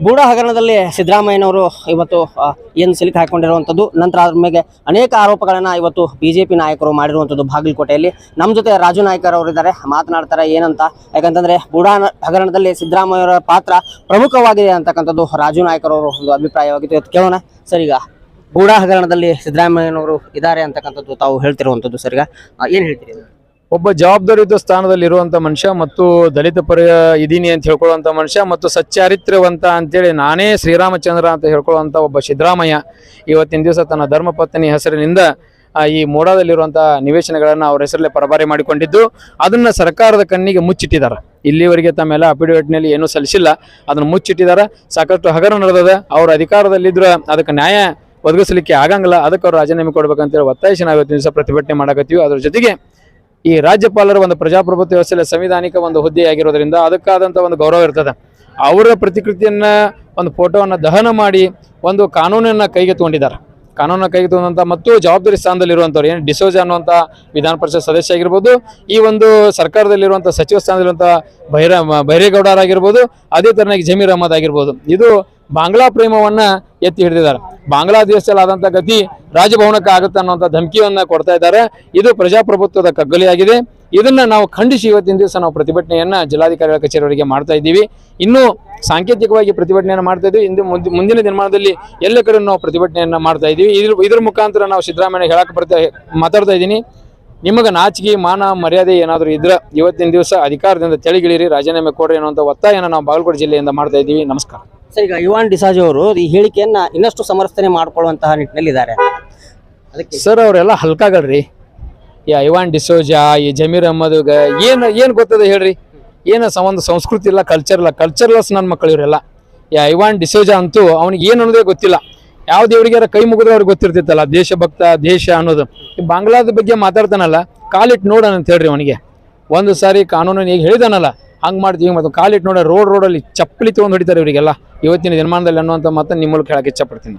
ಗೂಢ ಹಗರಣದಲ್ಲಿ ಸಿದ್ದರಾಮಯ್ಯನವರು ಇವತ್ತು ಏನು ಸಿಲುಕಿ ಹಾಕೊಂಡಿರುವಂಥದ್ದು, ನಂತರ ಅದ್ರ ಮೇಲೆ ಅನೇಕ ಆರೋಪಗಳನ್ನು ಇವತ್ತು ಬಿಜೆಪಿ ನಾಯಕರು ಮಾಡಿರುವಂಥದ್ದು ಬಾಗಲಕೋಟೆಯಲ್ಲಿ. ನಮ್ಮ ಜೊತೆ ರಾಜು ನಾಯ್ಕರ್ ಅವರು ಇದ್ದಾರೆ, ಮಾತನಾಡ್ತಾರೆ ಏನಂತ. ಯಾಕಂತಂದ್ರೆ ಗೂಢ ಹಗರಣದಲ್ಲಿ ಸಿದ್ದರಾಮಯ್ಯವರ ಪಾತ್ರ ಪ್ರಮುಖವಾಗಿದೆ ಅಂತಕ್ಕಂಥದ್ದು ರಾಜು ನಾಯ್ಕರ್ ಅವರು ಒಂದು ಅಭಿಪ್ರಾಯವಾಗಿತ್ತು. ಕೇಳೋಣ ಸರ್. ಈಗ ಗೂಢ ಹಗರಣದಲ್ಲಿ ಸಿದ್ದರಾಮಯ್ಯನವರು ಇದ್ದಾರೆ ಅಂತಕ್ಕಂಥದ್ದು ತಾವು ಹೇಳ್ತಿರುವಂಥದ್ದು ಸರ್, ಈಗ ಏನು ಹೇಳ್ತೀರಿ? ಒಬ್ಬ ಜವಾಬ್ದಾರಿಯುತ ಸ್ಥಾನದಲ್ಲಿರುವಂಥ ಮನುಷ್ಯ ಮತ್ತು ದಲಿತ ಪರ ಇದೀನಿ ಅಂತ ಹೇಳ್ಕೊಳ್ಳುವಂಥ ಮನುಷ್ಯ ಮತ್ತು ಸಚ್ಚಾರಿತ್ರ್ಯವಂತ ಅಂತೇಳಿ ನಾನೇ ಶ್ರೀರಾಮಚಂದ್ರ ಅಂತ ಹೇಳ್ಕೊಳ್ಳುವಂಥ ಒಬ್ಬ ಸಿದ್ದರಾಮಯ್ಯ ಇವತ್ತಿನ ದಿವಸ ತನ್ನ ಧರ್ಮಪತ್ನಿ ಹೆಸರಿನಿಂದ ಈ ಮೋಡದಲ್ಲಿರುವಂಥ ನಿವೇಶನಗಳನ್ನು ಅವ್ರ ಹೆಸರಲ್ಲೇ ಪರಭಾರೆ ಮಾಡಿಕೊಂಡಿದ್ದು ಅದನ್ನು ಸರ್ಕಾರದ ಕಣ್ಣಿಗೆ ಮುಚ್ಚಿಟ್ಟಿದ್ದಾರೆ. ಇಲ್ಲಿವರೆಗೆ ತಮ್ಮೆಲ್ಲ ಅಫಿಡವಿಟ್ನಲ್ಲಿ ಏನೂ ಸಲ್ಲಿಸಿಲ್ಲ, ಅದನ್ನು ಮುಚ್ಚಿಟ್ಟಿದ್ದಾರೆ. ಸಾಕಷ್ಟು ಹಗರಣ ನಡೆದದ. ಅವ್ರ ಅಧಿಕಾರದಲ್ಲಿದ್ದರೆ ಅದಕ್ಕೆ ನ್ಯಾಯ ಒದಗಿಸಲಿಕ್ಕೆ ಆಗಂಗಿಲ್ಲ. ಅದಕ್ಕೆ ಅವ್ರು ರಾಜೀನಾಮೆ ಕೊಡ್ಬೇಕಂತೇಳಿ ಒತ್ತಾಯಿಸಿ ನಾವು ಇವತ್ತಿನ ದಿವಸ ಪ್ರತಿಭಟನೆ ಮಾಡಕತ್ತೀವಿ. ಅದ್ರ ಜೊತೆಗೆ ಈ ರಾಜ್ಯಪಾಲರ ಒಂದು ಪ್ರಜಾಪ್ರಭುತ್ವ ವ್ಯವಸ್ಥೆಯಲ್ಲಿ ಸಂವಿಧಾನಿಕ ಒಂದು ಹುದ್ದೆಯಾಗಿರೋದ್ರಿಂದ ಅದಕ್ಕಾದಂಥ ಒಂದು ಗೌರವ ಇರ್ತದೆ. ಅವರ ಪ್ರತಿಕೃತಿಯನ್ನ ಒಂದು ಫೋಟೋವನ್ನು ದಹನ ಮಾಡಿ ಒಂದು ಕಾನೂನನ್ನು ಕೈಗೆ ತಗೊಂಡಿದ್ದಾರೆ. ಕಾನೂನನ್ನು ಕೈಗೆ ತಗೊಂಡಂಥ ಮತ್ತು ಜವಾಬ್ದಾರಿ ಸ್ಥಾನದಲ್ಲಿರುವಂಥವ್ರು ಏನು ಡಿಸೋಜ ಅನ್ನುವಂಥ ವಿಧಾನ ಪರಿಷತ್ ಸದಸ್ಯ ಆಗಿರ್ಬೋದು, ಈ ಒಂದು ಸರ್ಕಾರದಲ್ಲಿರುವಂಥ ಸಚಿವ ಸ್ಥಾನದಲ್ಲಿರುವಂಥ ಬೈರೇಗೌಡರಾಗಿರ್ಬೋದು, ಅದೇ ಥರನಾಗಿ ಜಮೀರ್ ಅಹಮದ್ ಆಗಿರ್ಬೋದು, ಇದು ಬಾಂಗ್ಲಾ ಪ್ರೇಮವನ್ನ ಎತ್ತಿ ಹಿಡಿದಿದ್ದಾರೆ. ಬಾಂಗ್ಲಾದೇಶದಲ್ಲಿ ಆದಂಥ ಗತಿ ರಾಜಭವನಕ್ಕೆ ಆಗುತ್ತೆ ಅನ್ನುವಂಥ ಧಮಕಿಯನ್ನ ಕೊಡ್ತಾ ಇದ್ದಾರೆ. ಇದು ಪ್ರಜಾಪ್ರಭುತ್ವದ ಕಗ್ಗಲಿಯಾಗಿದೆ. ಇದನ್ನ ನಾವು ಖಂಡಿಸಿ ಇವತ್ತಿನ ದಿವಸ ನಾವು ಪ್ರತಿಭಟನೆಯನ್ನ ಜಿಲ್ಲಾಧಿಕಾರಿಗಳ ಕಚೇರಿಯವರಿಗೆ ಮಾಡ್ತಾ ಇದ್ದೀವಿ. ಇನ್ನೂ ಸಾಂಕೇತಿಕವಾಗಿ ಪ್ರತಿಭಟನೆಯನ್ನು ಮಾಡ್ತಾ ಇದ್ದೀವಿ. ಮುಂದಿನ ದಿನಮಾನದಲ್ಲಿ ಎಲ್ಲ ಕಡೆ ನಾವು ಪ್ರತಿಭಟನೆಯನ್ನ ಮಾಡ್ತಾ ಇದ್ದೀವಿ. ಇದ್ರ ಮುಖಾಂತರ ನಾವು ಸಿದ್ದರಾಮಯ್ಯ ಹೇಳಕ್ಕೆ ಮಾತಾಡ್ತಾ ಇದ್ದೀನಿ, ನಿಮಗೆ ನಾಚಿಕೆ ಮಾನ ಮರ್ಯಾದೆ ಏನಾದರೂ ಇದ್ರೆ ಇವತ್ತಿನ ದಿವಸ ಅಧಿಕಾರದಿಂದ ತೆಳಗಿಳಿರಿ, ರಾಜೀನಾಮೆ ಕೊಡ್ರಿ ಅನ್ನುವಂಥ ಒತ್ತಾಯನ ನಾವು ಬಾಗಲಕೋಟೆ ಜಿಲ್ಲೆಯಿಂದ ಮಾಡ್ತಾ ಇದ್ದೀವಿ. ನಮಸ್ಕಾರ ಸರ್. ಈಗ ಇವಾನ್ ಡಿಸಾಜ್ ಅವರು ಈ ಹೇಳಿಕೆಯನ್ನ ಇನ್ನಷ್ಟು ಸಮರ್ಥನೆ ಮಾಡ್ಕೊಳ್ಳುವಂತಹ ನಿಟ್ಟಿನಲ್ಲಿ ಇದ್ದಾರೆ. ಸರ್ ಅವರೆಲ್ಲ ಹಲ್ಕಾಗಲ್ರಿ. ಈ ಐವಾನ್ ಡಿಸೋಜಾ, ಈ ಜಮೀರ್ ಅಹಮದ್ ಏನು ಗೊತ್ತದ ಹೇಳ್ರಿ? ಏನು ಒಂದು ಸಂಸ್ಕೃತಿ ಇಲ್ಲ, ಕಲ್ಚರ್ಲೆಸ್ ನನ್ನ ಮಕ್ಕಳು ಇವರೆಲ್ಲ. ಈ ಐವಾನ್ ಡಿಸೋಜಾ ಅಂತೂ ಅವ್ನಿಗೆ ಏನು ಅನ್ನೋದೇ ಗೊತ್ತಿಲ್ಲ. ಯಾವ ದೇವರಿಗಾರ ಕೈ ಮುಗಿದ್ರೆ ಅವ್ರಿಗೆ ಗೊತ್ತಿರ್ತಿತ್ತಲ್ಲ ದೇಶಭಕ್ತ ದೇಶ ಅನ್ನೋದು. ಈ ಬಾಂಗ್ಲಾದ ಬಗ್ಗೆ ಮಾತಾಡ್ತಾನಲ್ಲ, ಕಾಲಿಟ್ಟು ನೋಡೋಣ ಅಂತ ಹೇಳ್ರಿ. ಅವನಿಗೆ ಒಂದು ಸಾರಿ ಕಾನೂನನ್ನು ಈಗ ಹೇಳಿದಾನಲ್ಲ, ಹಂಗೆ ಮಾಡ್ತೀವಿ ಮತ್ತು ಕಾಲಿಟ್ಟು ನೋಡ ರೋಡಲ್ಲಿ ಚಪ್ಪಲಿ ತೊಗೊಂಡು ಹೊಡಿತಾರೆ ಇವರಿಗೆಲ್ಲ ಇವತ್ತಿನ ದಿನಮಾನದಲ್ಲಿ ಅನ್ನುವಂಥ ಮಾತನ್ನು ನಿಮ್ಮ ಮೂಲಕ ಹೇಳಕ್ಕೆ ಇಷ್ಟಪಡ್ತೀನಿ.